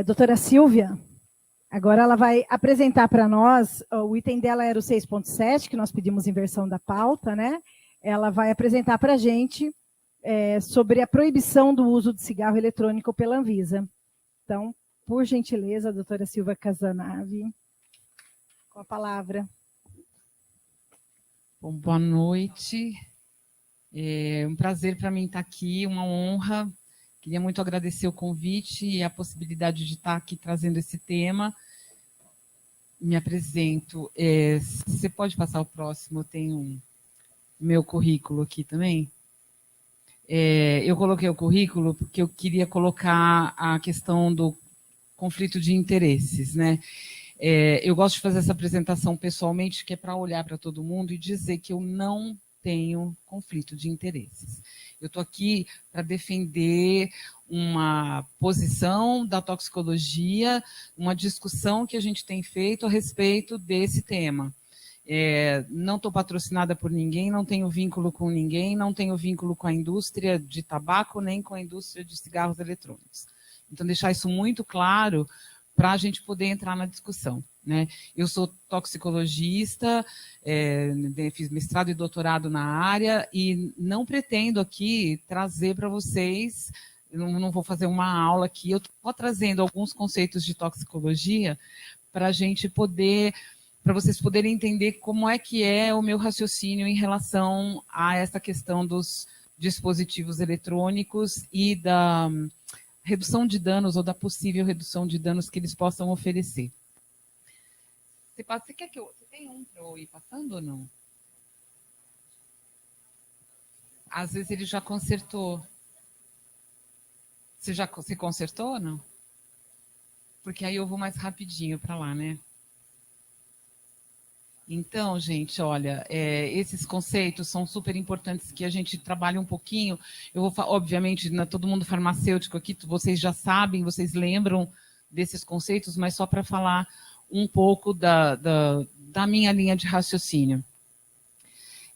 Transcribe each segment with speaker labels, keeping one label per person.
Speaker 1: Doutora Silvia, agora ela vai apresentar para nós, o item dela era o 6.7, que nós pedimos inversão da pauta, né? Ela vai apresentar para a gente sobre a proibição do uso de cigarro eletrônico pela Anvisa. Então, por gentileza, a doutora Silvia Casanave, com a palavra.
Speaker 2: Bom, boa noite. É um prazer para mim estar aqui, uma honra. Queria muito agradecer o convite e a possibilidade de estar aqui trazendo esse tema. Me apresento. Você pode passar o próximo? Eu tenho meu currículo aqui também. Eu coloquei o currículo porque eu queria colocar a questão do conflito de interesses, né? Eu gosto de fazer essa apresentação pessoalmente, que é para olhar para todo mundo e dizer que eu não tenho conflito de interesses. Eu estou aqui para defender uma posição da toxicologia, uma discussão que a gente tem feito a respeito desse tema. Não estou patrocinada por ninguém, não tenho vínculo com ninguém, não tenho vínculo com a indústria de tabaco, nem com a indústria de cigarros eletrônicos. Então, deixar isso muito claro para a gente poder entrar na discussão, né? Eu sou toxicologista, fiz mestrado e doutorado na área e não pretendo aqui trazer para vocês, não vou fazer uma aula aqui, eu estou trazendo alguns conceitos de toxicologia para a gente poder, para vocês poderem entender como é que é o meu raciocínio em relação a essa questão dos dispositivos eletrônicos e da redução de danos ou da possível redução de danos que eles possam oferecer. Você quer que você tem um para eu ir passando ou não? Às vezes ele já consertou. Você consertou ou não? Porque aí eu vou mais rapidinho para lá, né? Então, gente, olha, esses conceitos são super importantes que a gente trabalhe um pouquinho. Eu vou, obviamente, todo mundo farmacêutico aqui, vocês já sabem, vocês lembram desses conceitos, mas só para falar um pouco da minha linha de raciocínio.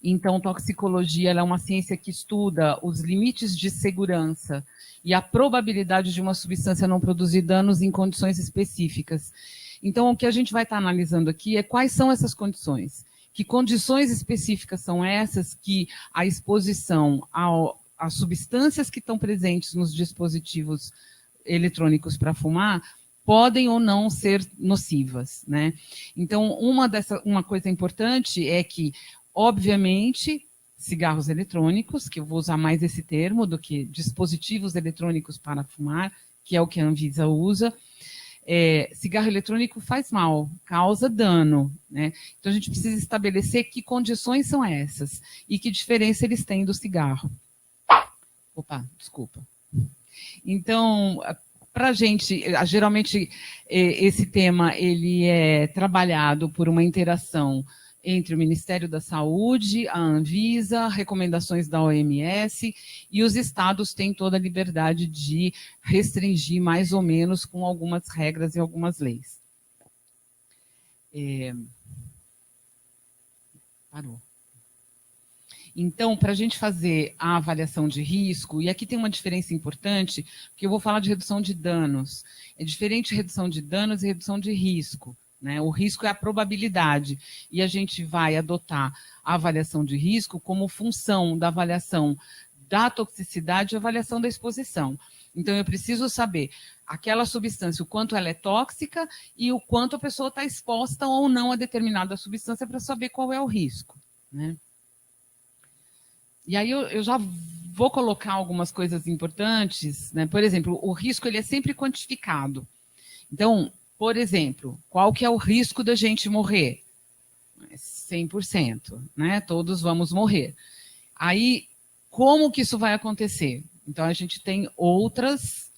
Speaker 2: Então, toxicologia ela é uma ciência que estuda os limites de segurança e a probabilidade de uma substância não produzir danos em condições específicas. Então, o que a gente vai estar analisando aqui é quais são essas condições. Que condições específicas são essas que a exposição às substâncias que estão presentes nos dispositivos eletrônicos para fumar podem ou não ser nocivas, né? Então, uma coisa importante é que, obviamente, cigarros eletrônicos, que eu vou usar mais esse termo do que dispositivos eletrônicos para fumar, que é o que a Anvisa usa, cigarro eletrônico faz mal, causa dano, né? Então a gente precisa estabelecer que condições são essas e que diferença eles têm do cigarro. Opa, desculpa. Então, para a gente, geralmente esse tema ele é trabalhado por uma interação entre o Ministério da Saúde, a Anvisa, recomendações da OMS, e os estados têm toda a liberdade de restringir mais ou menos com algumas regras e algumas leis. Parou. Então, para a gente fazer a avaliação de risco, e aqui tem uma diferença importante, porque eu vou falar de redução de danos. É diferente redução de danos e redução de risco. Né? O risco é a probabilidade, e a gente vai adotar a avaliação de risco como função da avaliação da toxicidade e avaliação da exposição. Então, eu preciso saber aquela substância, o quanto ela é tóxica e o quanto a pessoa está exposta ou não a determinada substância para saber qual é o risco. Né? E aí eu já vou colocar algumas coisas importantes. Né? Por exemplo, o risco ele é sempre quantificado. Então, por exemplo, qual que é o risco da gente morrer? 100%, né? Todos vamos morrer. Aí, como que isso vai acontecer? Então, a gente tem outras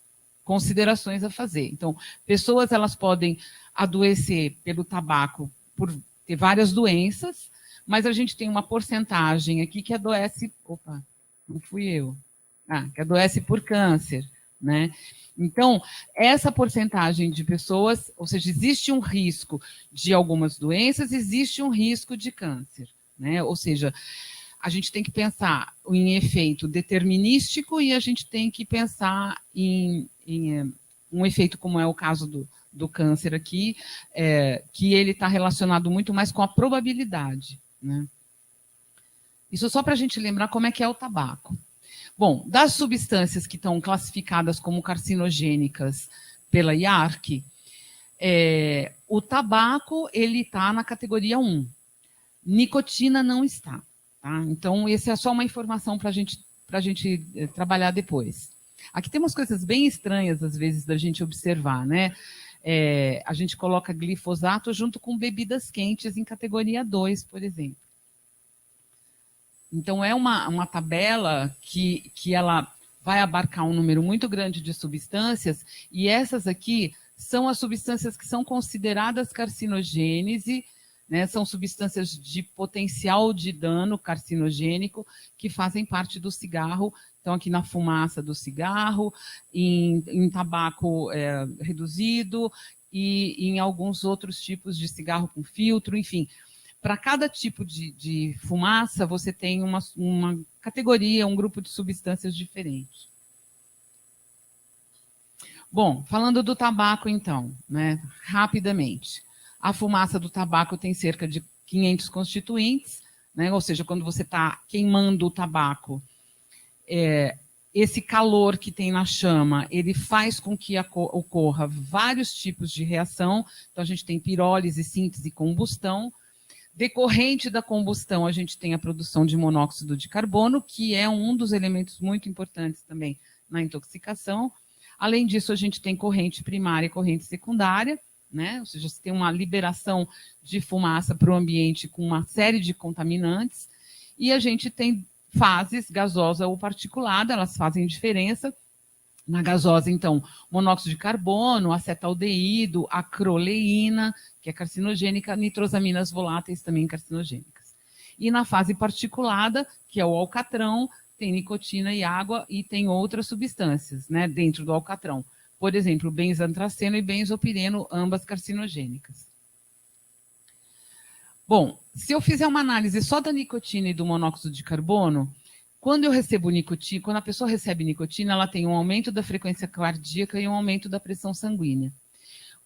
Speaker 2: considerações a fazer. Então, pessoas elas podem adoecer pelo tabaco por ter várias doenças, mas a gente tem uma porcentagem aqui que adoece... Opa, não fui eu. Que adoece por câncer, né? Então, essa porcentagem de pessoas, ou seja, existe um risco de algumas doenças, existe um risco de câncer, né? Ou seja, a gente tem que pensar em efeito determinístico e a gente tem que pensar em um efeito como é o caso do câncer aqui, que ele está relacionado muito mais com a probabilidade, né? Isso só para a gente lembrar como é que é o tabaco. Bom, das substâncias que estão classificadas como carcinogênicas pela IARC, o tabaco ele está na categoria 1. Nicotina não está. Tá? Então, essa é só uma informação para a gente trabalhar depois. Aqui tem umas coisas bem estranhas, às vezes, da gente observar, né? A gente coloca glifosato junto com bebidas quentes em categoria 2, por exemplo. Então, é uma tabela que ela vai abarcar um número muito grande de substâncias, e essas aqui são as substâncias que são consideradas carcinogênese, né? São substâncias de potencial de dano carcinogênico que fazem parte do cigarro. Então, aqui na fumaça do cigarro, em tabaco reduzido e em alguns outros tipos de cigarro com filtro, enfim. Para cada tipo de fumaça, você tem uma categoria, um grupo de substâncias diferentes. Bom, falando do tabaco, então, né, rapidamente. A fumaça do tabaco tem cerca de 500 constituintes, né, ou seja, quando você está queimando o tabaco, esse calor que tem na chama, ele faz com que ocorra vários tipos de reação. Então, a gente tem pirólise, síntese e combustão. Decorrente da combustão, a gente tem a produção de monóxido de carbono, que é um dos elementos muito importantes também na intoxicação. Além disso, a gente tem corrente primária e corrente secundária, né? Ou seja, você tem uma liberação de fumaça para o ambiente com uma série de contaminantes. E a gente tem fases, gasosa ou particulada, elas fazem diferença. Na gasosa, então, monóxido de carbono, acetaldeído, acroleína, que é carcinogênica, nitrosaminas voláteis também carcinogênicas. E na fase particulada, que é o alcatrão, tem nicotina e água e tem outras substâncias, né, dentro do alcatrão. Por exemplo, benzantraceno e benzopireno, ambas carcinogênicas. Bom, se eu fizer uma análise só da nicotina e do monóxido de carbono, quando eu recebo nicotina, quando a pessoa recebe nicotina, ela tem um aumento da frequência cardíaca e um aumento da pressão sanguínea.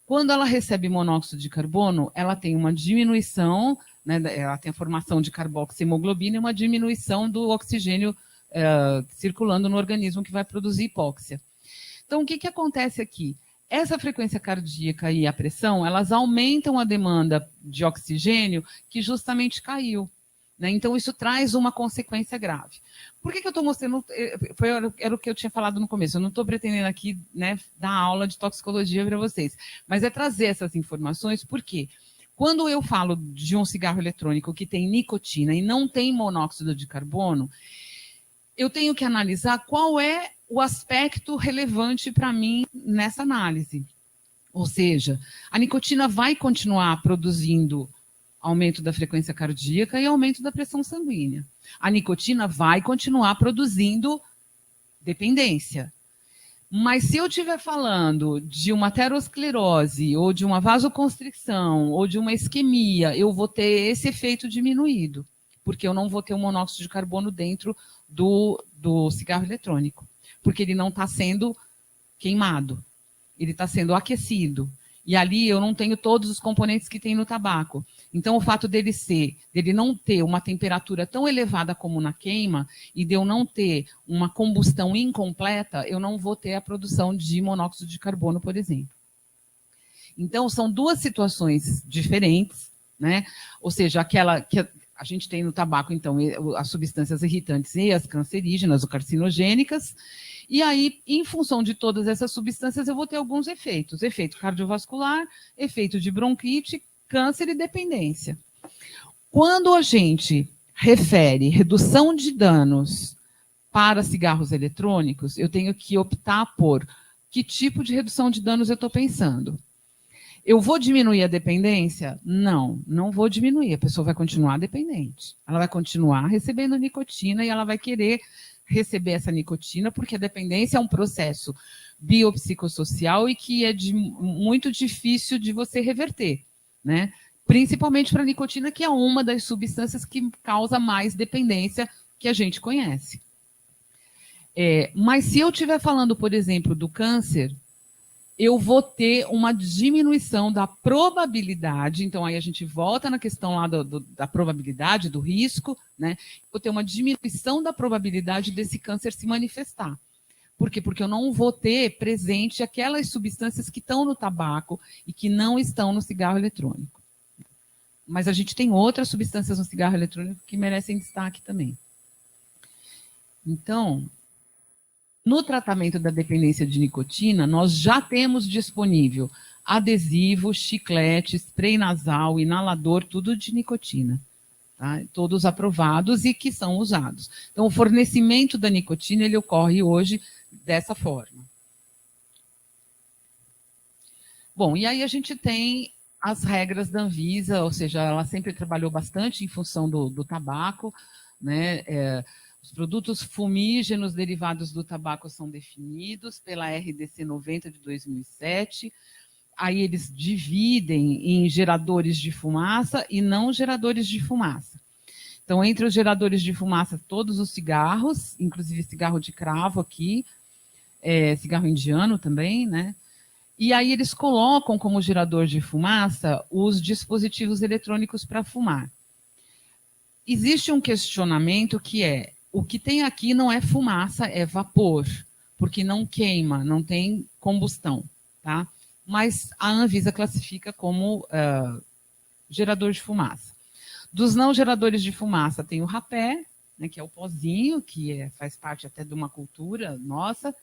Speaker 2: Quando ela recebe monóxido de carbono, ela tem uma diminuição, né, ela tem a formação de carboxihemoglobina e uma diminuição do oxigênio circulando no organismo que vai produzir hipóxia. Então, o que acontece aqui? Essa frequência cardíaca e a pressão, elas aumentam a demanda de oxigênio que justamente caiu. Né? Então, isso traz uma consequência grave. Por que eu estou mostrando? Era o que eu tinha falado no começo. Eu não estou pretendendo aqui, né, dar aula de toxicologia para vocês, mas é trazer essas informações, porque quando eu falo de um cigarro eletrônico que tem nicotina e não tem monóxido de carbono, eu tenho que analisar qual é o aspecto relevante para mim nessa análise. Ou seja, a nicotina vai continuar produzindo aumento da frequência cardíaca e aumento da pressão sanguínea. A nicotina vai continuar produzindo dependência. Mas se eu estiver falando de uma aterosclerose, ou de uma vasoconstricção, ou de uma isquemia, eu vou ter esse efeito diminuído, porque eu não vou ter o monóxido de carbono dentro do cigarro eletrônico, porque ele não está sendo queimado, ele está sendo aquecido. E ali eu não tenho todos os componentes que tem no tabaco. Então, o fato dele não ter uma temperatura tão elevada como na queima, e de eu não ter uma combustão incompleta, eu não vou ter a produção de monóxido de carbono, por exemplo. Então, são duas situações diferentes, né? Ou seja, aquela que a gente tem no tabaco, então, as substâncias irritantes e as cancerígenas ou carcinogênicas. E aí, em função de todas essas substâncias, eu vou ter alguns efeitos. Efeito cardiovascular, efeito de bronquite, câncer e dependência. Quando a gente refere redução de danos para cigarros eletrônicos, eu tenho que optar por que tipo de redução de danos eu estou pensando. Eu vou diminuir a dependência? Não, não vou diminuir. A pessoa vai continuar dependente. Ela vai continuar recebendo nicotina e ela vai querer receber essa nicotina, porque a dependência é um processo biopsicossocial e que é muito difícil de você reverter, né? Principalmente para a nicotina, que é uma das substâncias que causa mais dependência que a gente conhece. Mas se eu estiver falando, por exemplo, do câncer, eu vou ter uma diminuição da probabilidade, então aí a gente volta na questão lá da probabilidade, do risco, né? Vou ter uma diminuição da probabilidade desse câncer se manifestar. Por quê? Porque eu não vou ter presente aquelas substâncias que estão no tabaco e que não estão no cigarro eletrônico. Mas a gente tem outras substâncias no cigarro eletrônico que merecem destaque também. Então, no tratamento da dependência de nicotina, nós já temos disponível adesivo, chiclete, spray nasal, inalador, tudo de nicotina. Tá? Todos aprovados e que são usados. Então, o fornecimento da nicotina ele ocorre hoje dessa forma. Bom, e aí a gente tem as regras da Anvisa, ou seja, ela sempre trabalhou bastante em função do tabaco, né? Os produtos fumígenos derivados do tabaco são definidos pela RDC 90 de 2007. Aí eles dividem em geradores de fumaça e não geradores de fumaça. Então, entre os geradores de fumaça, todos os cigarros, inclusive cigarro de cravo aqui, cigarro indiano também, né? E aí eles colocam como gerador de fumaça os dispositivos eletrônicos para fumar. Existe um questionamento que é, o que tem aqui não é fumaça, é vapor, porque não queima, não tem combustão, tá? Mas a Anvisa classifica como gerador de fumaça. Dos não geradores de fumaça tem o rapé, né, que é o pozinho, que faz parte até de uma cultura nossa,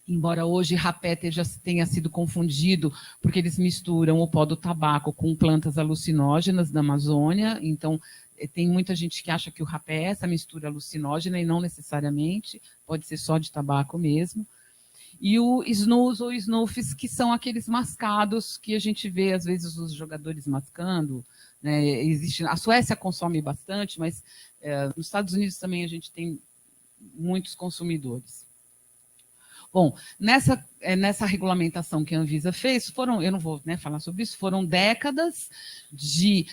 Speaker 2: embora hoje rapé tenha sido confundido, porque eles misturam o pó do tabaco com plantas alucinógenas da Amazônia, então tem muita gente que acha que o rapé é essa mistura alucinógena e não necessariamente, pode ser só de tabaco mesmo. E o snus ou snuffs, que são aqueles mascados que a gente vê, às vezes, os jogadores mascando. Né? A Suécia consome bastante, mas nos Estados Unidos também a gente tem muitos consumidores. Bom, nessa regulamentação que a Anvisa fez, eu não vou falar sobre isso, foram décadas de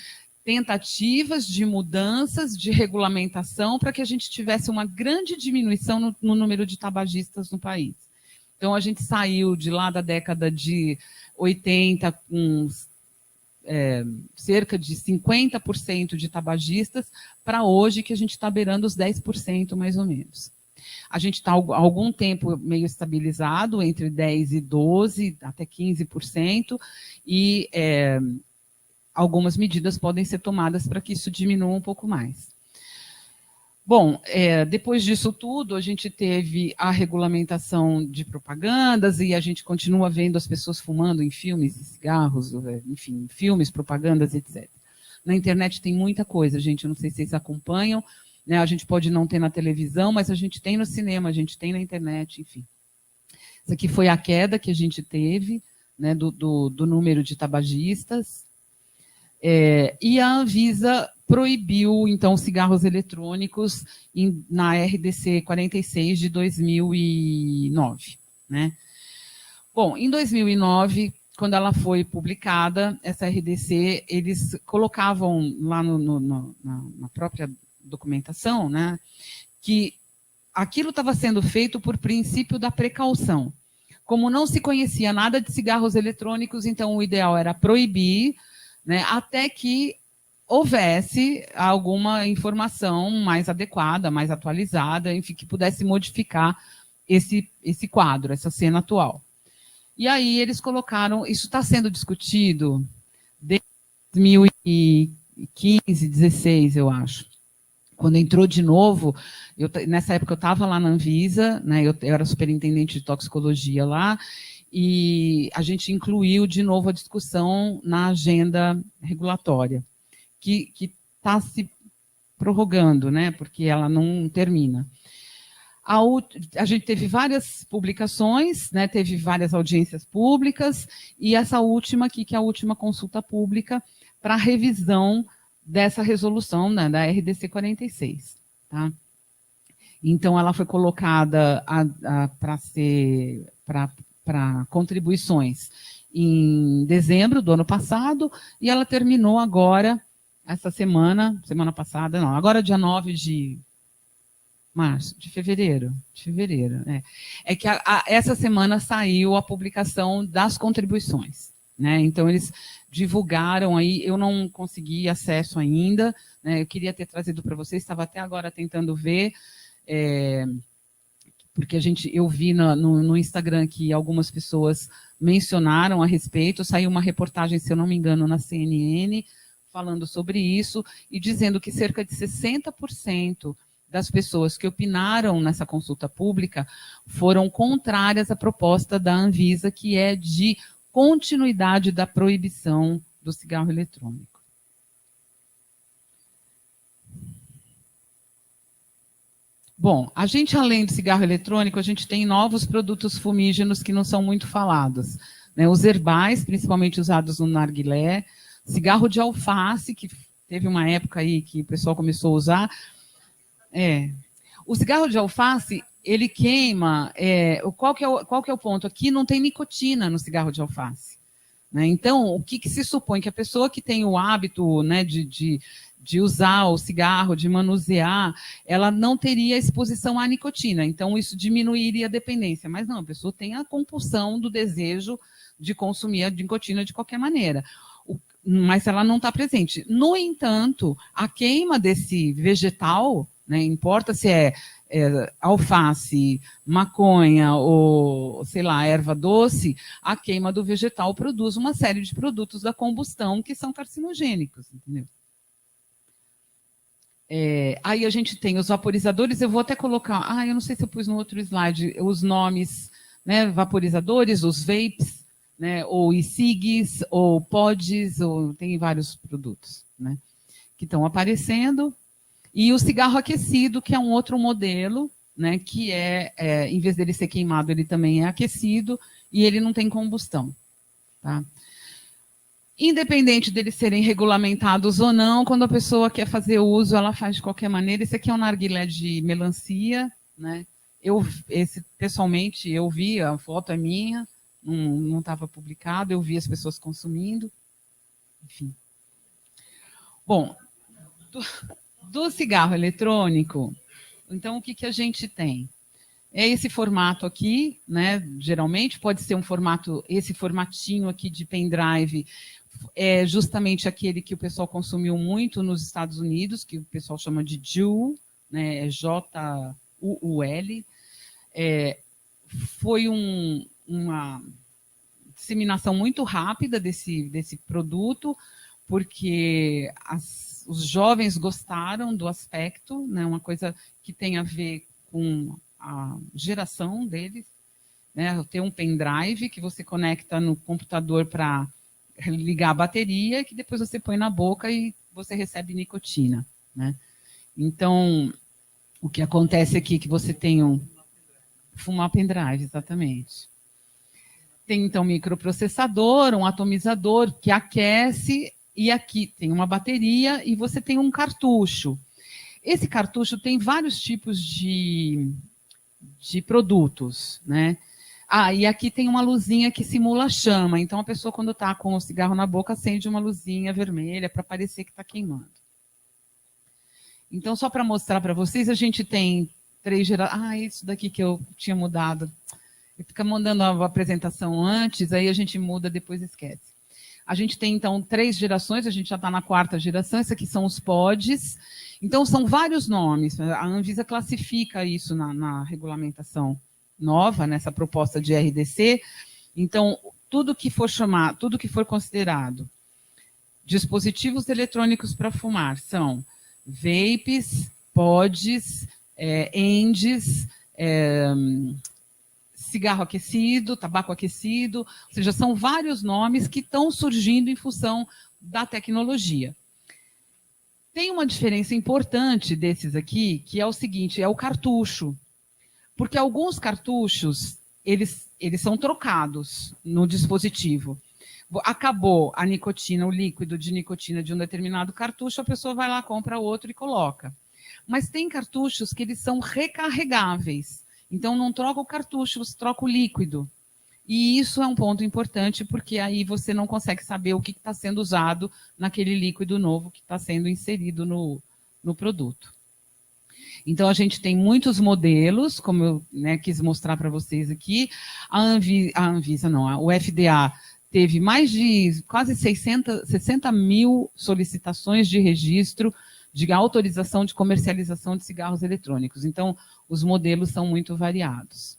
Speaker 2: tentativas de mudanças de regulamentação para que a gente tivesse uma grande diminuição no número de tabagistas no país. Então, a gente saiu de lá da década de 80 com cerca de 50% de tabagistas para hoje, que a gente está beirando os 10% mais ou menos. A gente está há algum tempo meio estabilizado, entre 10% e 12%, até 15%, e algumas medidas podem ser tomadas para que isso diminua um pouco mais. Bom, depois disso tudo, a gente teve a regulamentação de propagandas e a gente continua vendo as pessoas fumando em filmes, cigarros, enfim, filmes, propagandas, etc. Na internet tem muita coisa, gente, eu não sei se vocês acompanham, né? A gente pode não ter na televisão, mas a gente tem no cinema, a gente tem na internet, enfim. Isso aqui foi a queda que a gente teve, né, do número de tabagistas. E a Anvisa proibiu, então, cigarros eletrônicos na RDC 46 de 2009. Né? Bom, em 2009, quando ela foi publicada, essa RDC, eles colocavam lá na própria documentação, né, que aquilo estava sendo feito por princípio da precaução. Como não se conhecia nada de cigarros eletrônicos, então o ideal era proibir, né, até que houvesse alguma informação mais adequada, mais atualizada, enfim, que pudesse modificar esse quadro, essa cena atual. E aí eles colocaram, isso está sendo discutido desde 2015, 2016, eu acho. Quando entrou de novo, nessa época eu estava lá na Anvisa, né, eu era superintendente de toxicologia lá, e a gente incluiu de novo a discussão na agenda regulatória, que está se prorrogando, né, porque ela não termina. A gente teve várias publicações, né, teve várias audiências públicas, e essa última aqui, que é a última consulta pública para revisão dessa resolução, né, da RDC 46. Tá? Então, ela foi colocada para contribuições em dezembro do ano passado, e ela terminou agora, essa semana passada, não, agora dia 9 de Março, de fevereiro, né? É que essa semana saiu a publicação das contribuições, né? Então eles divulgaram aí, eu não consegui acesso ainda, né? Eu queria ter trazido para vocês, estava até agora tentando ver, porque eu vi no Instagram que algumas pessoas mencionaram a respeito, saiu uma reportagem, se eu não me engano, na CNN, falando sobre isso e dizendo que cerca de 60% das pessoas que opinaram nessa consulta pública foram contrárias à proposta da Anvisa, que é de continuidade da proibição do cigarro eletrônico. Bom, a gente, além do cigarro eletrônico, a gente tem novos produtos fumígenos que não são muito falados, né? Os herbais, principalmente usados no narguilé, cigarro de alface, que teve uma época aí que o pessoal começou a usar. O cigarro de alface, ele queima. Qual que é o ponto? Aqui não tem nicotina no cigarro de alface, né? Então, o que se supõe? Que a pessoa que tem o hábito, né, de usar o cigarro, de manusear, ela não teria exposição à nicotina. Então, isso diminuiria a dependência. Mas não, a pessoa tem a compulsão do desejo de consumir a nicotina de qualquer maneira. Mas ela não está presente. No entanto, a queima desse vegetal, né, importa se é alface, maconha ou, sei lá, erva doce, a queima do vegetal produz uma série de produtos da combustão que são carcinogênicos, entendeu? Aí a gente tem os vaporizadores, eu vou até colocar, eu não sei se eu pus no outro slide, os nomes, né, vaporizadores, os vapes, né, ou e-cigs, ou pods, ou tem vários produtos, né, que estão aparecendo. E o cigarro aquecido, que é um outro modelo, né, que em vez dele ser queimado, ele também é aquecido e ele não tem combustão. Tá? Independente deles serem regulamentados ou não, quando a pessoa quer fazer uso, ela faz de qualquer maneira. Esse aqui é um narguilé de melancia, né? Pessoalmente, eu vi, a foto é minha, não estava publicado, eu vi as pessoas consumindo. Enfim. Bom, do cigarro eletrônico, então o que a gente tem? É esse formato aqui, né? Geralmente pode ser um formato, esse formatinho aqui de pendrive, é justamente aquele que o pessoal consumiu muito nos Estados Unidos, que o pessoal chama de JUUL, né? J-U-U-L. Foi uma disseminação muito rápida desse produto, porque os jovens gostaram do aspecto, né? Uma coisa que tem a ver com a geração deles, né? Tem um pendrive que você conecta no computador para ligar a bateria, que depois você põe na boca e você recebe nicotina, né? Então, o que acontece aqui é que você tem fumar pendrive, exatamente. Tem, então, um microprocessador, um atomizador que aquece, e aqui tem uma bateria e você tem um cartucho. Esse cartucho tem vários tipos de produtos, né? E aqui tem uma luzinha que simula chama. Então, a pessoa, quando está com o cigarro na boca, acende uma luzinha vermelha para parecer que está queimando. Então, só para mostrar para vocês, a gente tem 3 gerações. Isso daqui que eu tinha mudado. Eu fico mandando a apresentação antes, aí a gente muda, depois esquece. A gente tem, então, 3 gerações, a gente já está na 4ª geração. Esses aqui são os pods. Então, são vários nomes. A Anvisa classifica isso na regulamentação nova, nessa proposta de RDC. Então, tudo que for considerado dispositivos eletrônicos para fumar são vapes, pods, ENDs, cigarro aquecido, tabaco aquecido, ou seja, são vários nomes que estão surgindo em função da tecnologia. Tem uma diferença importante desses aqui, que é o seguinte, é o cartucho. Porque alguns cartuchos, eles são trocados no dispositivo. Acabou a nicotina, o líquido de nicotina de um determinado cartucho, a pessoa vai lá, compra outro e coloca. Mas tem cartuchos que eles são recarregáveis. Então, não troca o cartucho, você troca o líquido. E isso é um ponto importante, porque aí você não consegue saber o que está sendo usado naquele líquido novo que está sendo inserido no produto. Então, a gente tem muitos modelos, como eu, né, quis mostrar para vocês aqui. O FDA teve mais de quase 60 mil solicitações de registro de autorização de comercialização de cigarros eletrônicos. Então, os modelos são muito variados.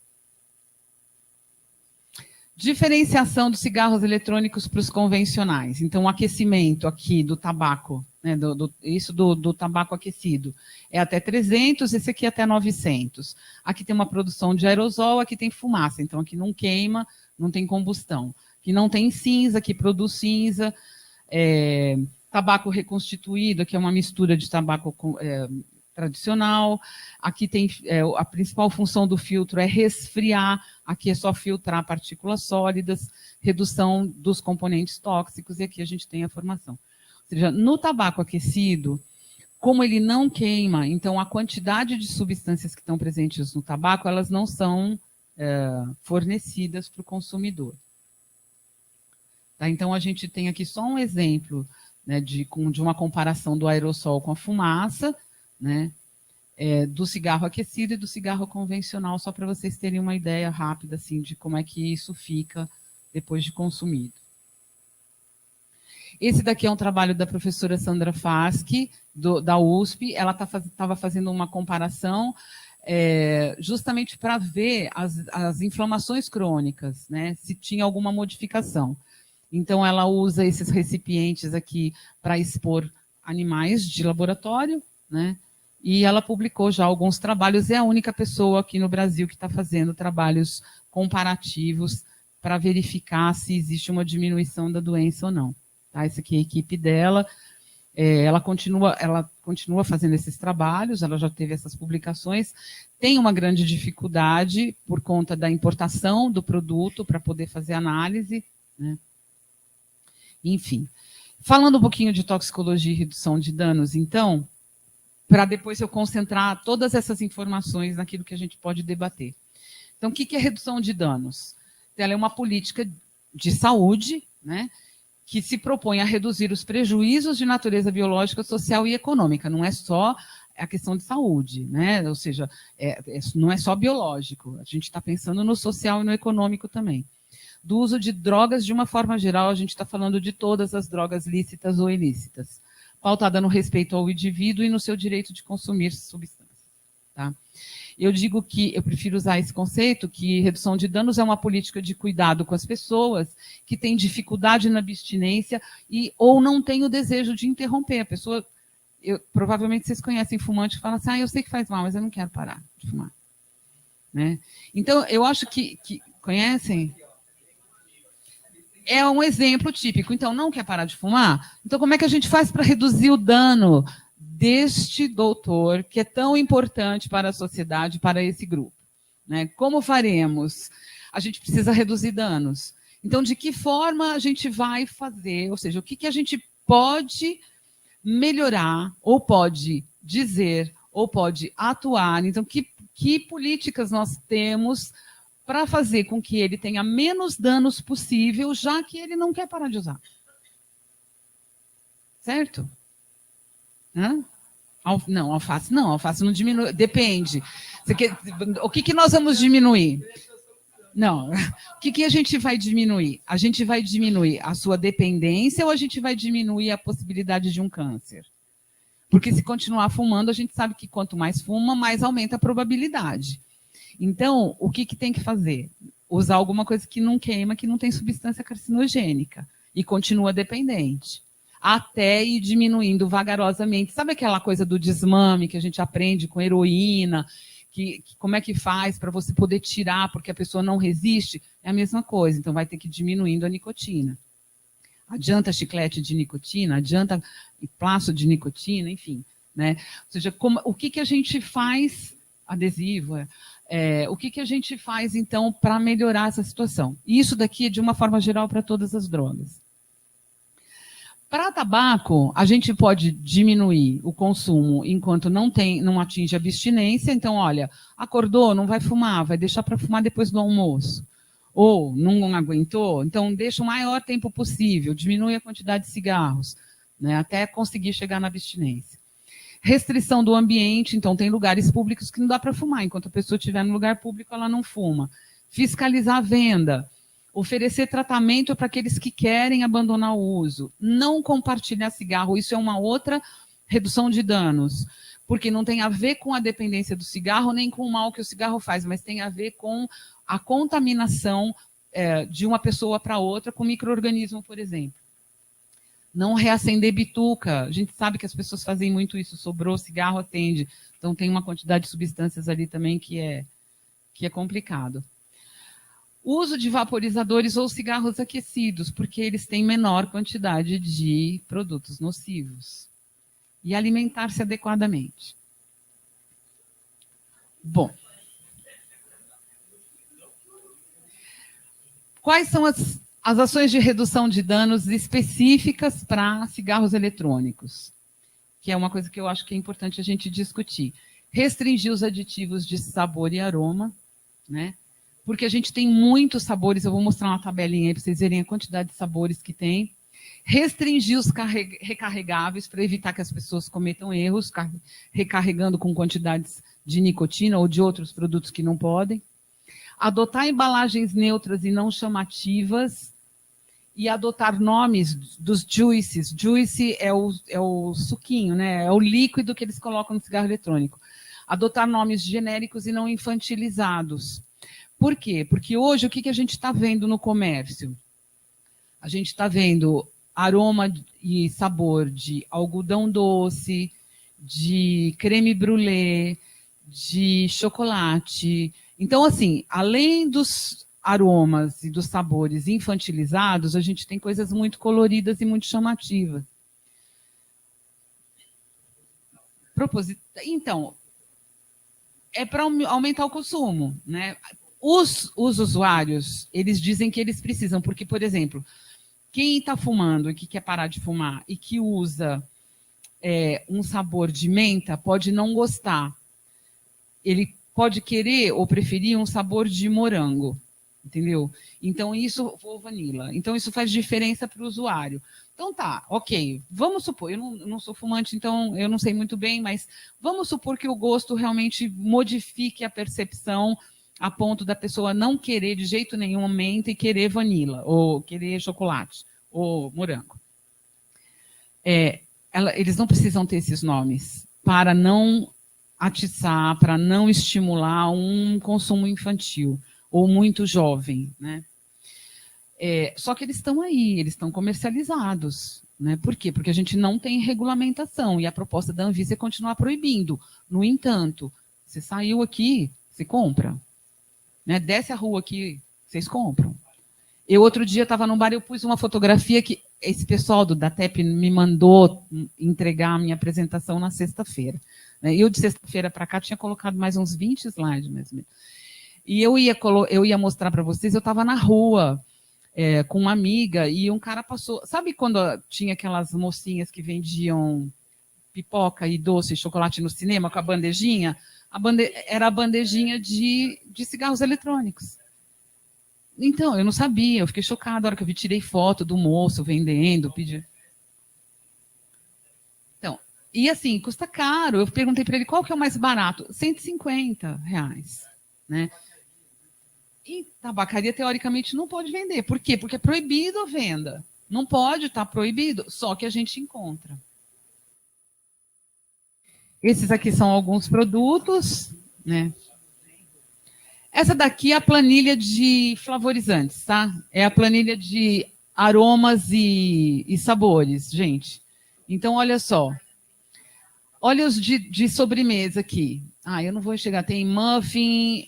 Speaker 2: Diferenciação dos cigarros eletrônicos para os convencionais. Então, o aquecimento aqui do tabaco, né, do tabaco aquecido, é até 300, esse aqui é até 900. Aqui tem uma produção de aerosol, aqui tem fumaça. Então, aqui não queima, não tem combustão. Aqui não tem cinza, aqui produz cinza. Tabaco reconstituído, aqui é uma mistura de tabaco tradicional. Aqui tem a principal função do filtro é resfriar, aqui é só filtrar partículas sólidas, redução dos componentes tóxicos, e aqui a gente tem a formação. Ou seja, no tabaco aquecido, como ele não queima, então a quantidade de substâncias que estão presentes no tabaco, elas não são fornecidas para o consumidor. Tá? Então a gente tem aqui só um exemplo, né, de uma comparação do aerossol com a fumaça, né, do cigarro aquecido e do cigarro convencional, só para vocês terem uma ideia rápida assim, de como é que isso fica depois de consumido. Esse daqui é um trabalho da professora Sandra Faschi, da USP. Ela estava fazendo uma comparação justamente para ver as inflamações crônicas, né, se tinha alguma modificação. Então, ela usa esses recipientes aqui para expor animais de laboratório, né? E ela publicou já alguns trabalhos, é a única pessoa aqui no Brasil que está fazendo trabalhos comparativos para verificar se existe uma diminuição da doença ou não. Tá? Essa aqui é a equipe dela. Ela continua fazendo esses trabalhos, ela já teve essas publicações. Tem uma grande dificuldade por conta da importação do produto para poder fazer análise, né? Enfim, falando um pouquinho de toxicologia e redução de danos, então, para depois eu concentrar todas essas informações naquilo que a gente pode debater. Então, o que é redução de danos? Ela é uma política de saúde, né, que se propõe a reduzir os prejuízos de natureza biológica, social e econômica. Não é só a questão de saúde, né? Ou seja, não é só biológico. A gente está pensando no social e no econômico também. Do uso de drogas, de uma forma geral, a gente está falando de todas as drogas lícitas ou ilícitas, pautada no respeito ao indivíduo e no seu direito de consumir substâncias. Tá? Eu digo que, eu prefiro usar esse conceito, que redução de danos é uma política de cuidado com as pessoas que têm dificuldade na abstinência ou não têm o desejo de interromper. A pessoa, provavelmente vocês conhecem fumante que fala assim, eu sei que faz mal, mas eu não quero parar de fumar. Né? Então, eu acho que conhecem? É um exemplo típico. Então, não quer parar de fumar? Então, como é que a gente faz para reduzir o dano deste doutor, que é tão importante para a sociedade, para esse grupo? Né? Como faremos? A gente precisa reduzir danos. Então, de que forma a gente vai fazer? Ou seja, o que a gente pode melhorar, ou pode dizer, ou pode atuar? Então, que políticas nós temos para fazer com que ele tenha menos danos possível, já que ele não quer parar de usar. Certo? Não, alface não diminui, depende. O que nós vamos diminuir? Não, o que a gente vai diminuir? A gente vai diminuir a sua dependência ou a gente vai diminuir a possibilidade de um câncer? Porque se continuar fumando, a gente sabe que quanto mais fuma, mais aumenta a probabilidade. Então, o que tem que fazer? Usar alguma coisa que não queima, que não tem substância carcinogênica e continua dependente. Até ir diminuindo vagarosamente. Sabe aquela coisa do desmame que a gente aprende com heroína? Que como é que faz para você poder tirar porque a pessoa não resiste? É a mesma coisa. Então, vai ter que ir diminuindo a nicotina. Adianta chiclete de nicotina, adianta plástico de nicotina, enfim. Né? Ou seja, o que a gente faz, adesivo, o que a gente faz, então, para melhorar essa situação? Isso daqui é de uma forma geral para todas as drogas. Para tabaco, a gente pode diminuir o consumo enquanto não atinge a abstinência. Então, olha, acordou, não vai fumar, vai deixar para fumar depois do almoço. Ou não aguentou, então deixa o maior tempo possível, diminui a quantidade de cigarros, né, até conseguir chegar na abstinência. Restrição do ambiente, então tem lugares públicos que não dá para fumar. Enquanto a pessoa estiver no lugar público, ela não fuma. Fiscalizar a venda. Oferecer tratamento para aqueles que querem abandonar o uso. Não compartilhar cigarro. Isso é uma outra redução de danos. Porque não tem a ver com a dependência do cigarro, nem com o mal que o cigarro faz, mas tem a ver com a contaminação de uma pessoa para outra com micro-organismo, por exemplo. Não reacender bituca. A gente sabe que as pessoas fazem muito isso. Sobrou cigarro, acende. Então tem uma quantidade de substâncias ali também que é complicado. Uso de vaporizadores ou cigarros aquecidos, porque eles têm menor quantidade de produtos nocivos. E alimentar-se adequadamente. Bom. Quais são as ações de redução de danos específicas para cigarros eletrônicos? Que é uma coisa que eu acho que é importante a gente discutir. Restringir os aditivos de sabor e aroma, né? Porque a gente tem muitos sabores, eu vou mostrar uma tabelinha aí para vocês verem a quantidade de sabores que tem. Restringir os recarregáveis para evitar que as pessoas cometam erros, recarregando com quantidades de nicotina ou de outros produtos que não podem. Adotar embalagens neutras e não chamativas e adotar nomes dos juices. Juice é o suquinho, né? É o líquido que eles colocam no cigarro eletrônico. Adotar nomes genéricos e não infantilizados. Por quê? Porque hoje o que a gente está vendo no comércio? A gente está vendo aroma e sabor de algodão doce, de creme brulee, de chocolate. Então, assim, além dos aromas e dos sabores infantilizados, a gente tem coisas muito coloridas e muito chamativas. Então, é para aumentar o consumo, né? Os usuários, eles dizem que eles precisam, porque, por exemplo, quem está fumando e que quer parar de fumar e que usa um sabor de menta pode não gostar. Ele pode querer ou preferir um sabor de morango, entendeu? Então, isso, ou vanila. Então, isso faz diferença para o usuário. Então, tá, ok. Vamos supor, eu não sou fumante, então eu não sei muito bem, mas vamos supor que o gosto realmente modifique a percepção a ponto da pessoa não querer de jeito nenhum menta e querer vanila, ou querer chocolate, ou morango. Eles não precisam ter esses nomes para não atiçar, para não estimular um consumo infantil ou muito jovem, né? Só que eles estão aí, eles estão comercializados, né? Por quê? Porque a gente não tem regulamentação e a proposta da Anvisa é continuar proibindo. No entanto, você saiu aqui, você compra, né? Desce a rua aqui, vocês compram. Eu outro dia estava num bar, eu pus uma fotografia que esse pessoal da TEP me mandou entregar a minha apresentação na sexta-feira. Eu, de sexta-feira para cá, tinha colocado mais uns 20 slides, mais ou menos. E eu ia mostrar para vocês, eu estava na rua com uma amiga e um cara passou... Sabe quando tinha aquelas mocinhas que vendiam pipoca e doce e chocolate no cinema com a bandejinha? Era a bandejinha de cigarros eletrônicos. Então, eu não sabia, eu fiquei chocada a hora que eu vi, tirei foto do moço vendendo, pedi. Então, e assim, custa caro. Eu perguntei para ele qual que é o mais barato. R$150, né? E tabacaria, teoricamente, não pode vender. Por quê? Porque é proibido a venda. Não pode estar proibido, só que a gente encontra. Esses aqui são alguns produtos, né? Essa daqui é a planilha de flavorizantes, tá? É a planilha de aromas e sabores, gente. Então, olha só. Olha os de sobremesa aqui. Eu não vou chegar. Tem muffin,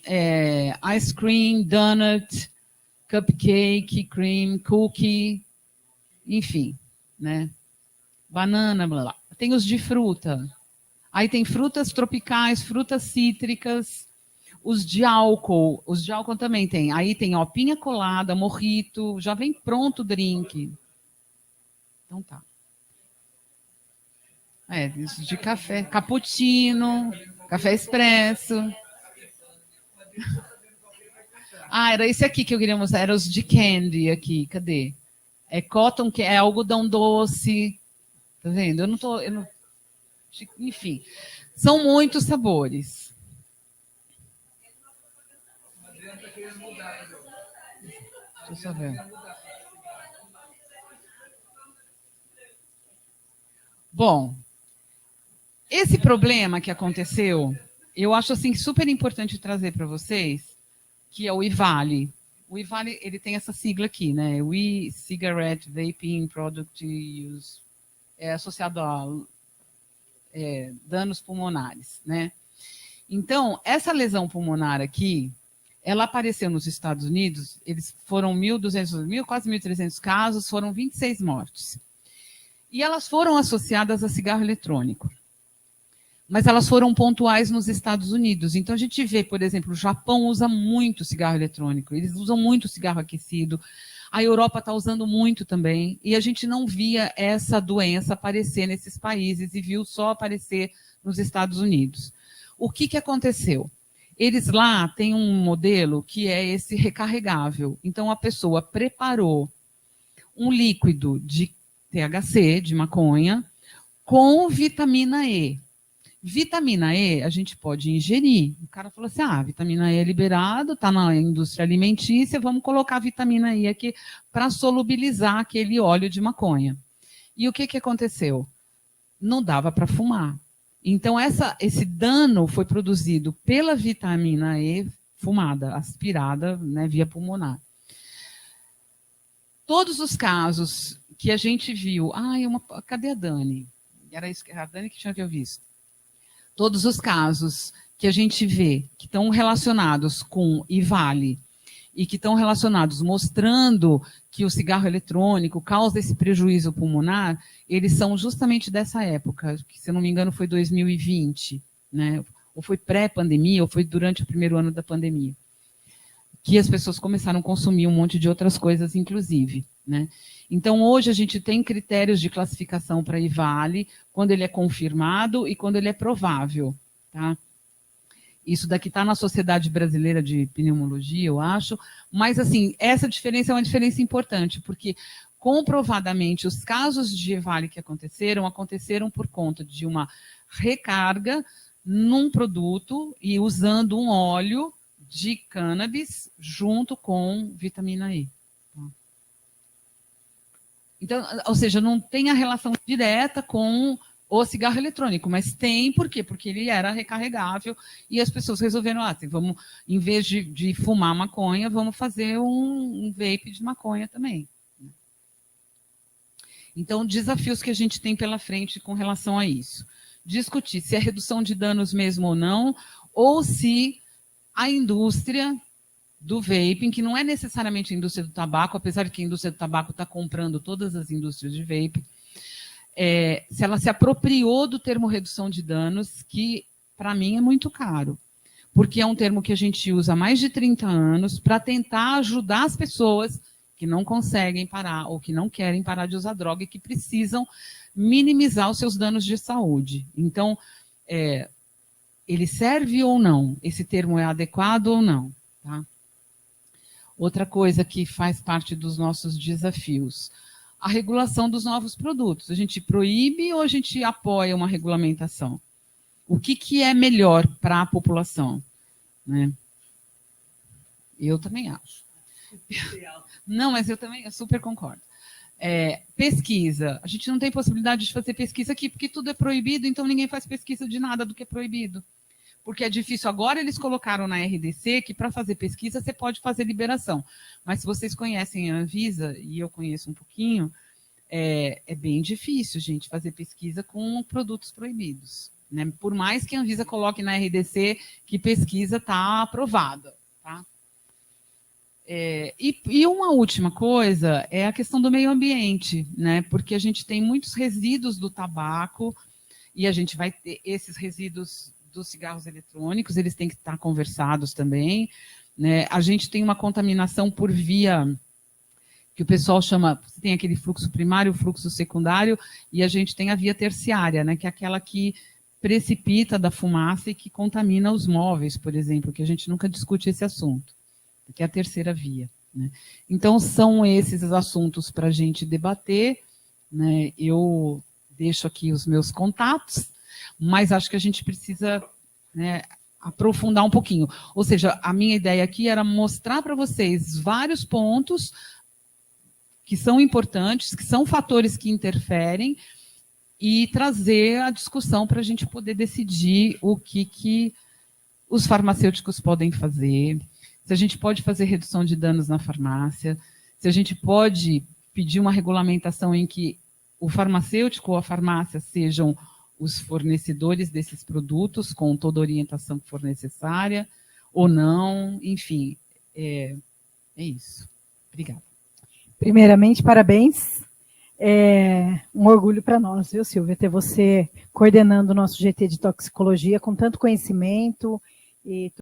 Speaker 2: ice cream, donut, cupcake, cream, cookie, enfim, né? Banana, blá, blá. Tem os de fruta. Aí tem frutas tropicais, frutas cítricas. Os de álcool também tem. Aí tem pinha colada, mojito, já vem pronto o drink. Então tá. Isso de café, cappuccino, café expresso. Era esse aqui que eu queria mostrar, era os de candy aqui, cadê? É cotton, que é algodão doce. Tá vendo? enfim, são muitos sabores. Deixa eu só ver. Bom, esse problema que aconteceu, eu acho assim super importante trazer para vocês, que é o IVALE. O IVALE, ele tem essa sigla aqui, né? E-Cigarette Vaping Product Use, associado a danos pulmonares, né? Então, essa lesão pulmonar aqui, ela apareceu nos Estados Unidos, eles foram 1.200, quase 1.300 casos, foram 26 mortes. E elas foram associadas a cigarro eletrônico. Mas elas foram pontuais nos Estados Unidos. Então, a gente vê, por exemplo, o Japão usa muito cigarro eletrônico, eles usam muito cigarro aquecido, a Europa está usando muito também, e a gente não via essa doença aparecer nesses países e viu só aparecer nos Estados Unidos. O que aconteceu? Eles lá têm um modelo que é esse recarregável. Então, a pessoa preparou um líquido de THC, de maconha, com vitamina E. Vitamina E a gente pode ingerir. O cara falou assim, vitamina E é liberado, está na indústria alimentícia, vamos colocar vitamina E aqui para solubilizar aquele óleo de maconha. E o que aconteceu? Não dava para fumar. Então, esse dano foi produzido pela vitamina E fumada, aspirada, né, via pulmonar. Todos os casos que a gente viu... cadê a Dani? Era isso, a Dani que tinha que eu visto. Todos os casos que a gente vê que estão relacionados com IVALE e que estão relacionados mostrando que o cigarro eletrônico causa esse prejuízo pulmonar, eles são justamente dessa época, que, se eu não me engano, foi 2020, né? Ou foi pré-pandemia, ou foi durante o primeiro ano da pandemia, que as pessoas começaram a consumir um monte de outras coisas, inclusive, né? Então, hoje a gente tem critérios de classificação para IVALE, quando ele é confirmado e quando ele é provável, tá? Isso daqui está na Sociedade Brasileira de Pneumologia, eu acho, mas, assim, essa diferença é uma diferença importante, porque, comprovadamente, os casos de IVALE que aconteceram por conta de uma recarga num produto e usando um óleo de cannabis junto com vitamina E. Então, ou seja, não tem a relação direta com o cigarro eletrônico, mas tem, por quê? Porque ele era recarregável e as pessoas resolveram, vamos, em vez de fumar maconha, vamos fazer um vape de maconha também. Então, desafios que a gente tem pela frente com relação a isso. Discutir se é redução de danos mesmo ou se a indústria do vaping, que não é necessariamente a indústria do tabaco, apesar de que a indústria do tabaco está comprando todas as indústrias de vape, se ela se apropriou do termo redução de danos, que para mim é muito caro, porque é um termo que a gente usa há mais de 30 anos para tentar ajudar as pessoas que não conseguem parar ou que não querem parar de usar droga e que precisam minimizar os seus danos de saúde. Então, ele serve ou não? Esse termo é adequado ou não? Tá? Outra coisa que faz parte dos nossos desafios, a regulação dos novos produtos. A gente proíbe ou a gente apoia uma regulamentação? O que é melhor para a população? Né? Eu também acho. Não, mas eu super concordo. Pesquisa. A gente não tem possibilidade de fazer pesquisa aqui, porque tudo é proibido, então ninguém faz pesquisa de nada do que é proibido. Porque é difícil. Agora eles colocaram na RDC que para fazer pesquisa você pode fazer liberação. Mas se vocês conhecem a Anvisa, e eu conheço um pouquinho, é bem difícil, gente, fazer pesquisa com produtos proibidos. Né? Por mais que a Anvisa coloque na RDC que pesquisa está aprovada. Tá? E uma última coisa é a questão do meio ambiente, né? Porque a gente tem muitos resíduos do tabaco e a gente vai ter esses resíduos dos cigarros eletrônicos, eles têm que estar conversados também. Né? A gente tem uma contaminação por via, que o pessoal chama, tem aquele fluxo primário, o fluxo secundário, e a gente tem a via terciária, né? Que é aquela que precipita da fumaça e que contamina os móveis, por exemplo, que a gente nunca discute esse assunto, que é a terceira via. Né? Então, são esses os assuntos para a gente debater. Né? Eu deixo aqui os meus contatos. mas acho que a gente precisa, né, aprofundar um pouquinho. Ou seja, a minha ideia aqui era mostrar para vocês vários pontos que são importantes, que são fatores que interferem, e trazer a discussão para a gente poder decidir o que os farmacêuticos podem fazer, se a gente pode fazer redução de danos na farmácia, se a gente pode pedir uma regulamentação em que o farmacêutico ou a farmácia sejam os fornecedores desses produtos, com toda a orientação que for necessária, ou não, enfim, é isso. Obrigada.
Speaker 1: Primeiramente, parabéns. É um orgulho para nós, viu, Silvia, ter você coordenando o nosso GT de toxicologia com tanto conhecimento e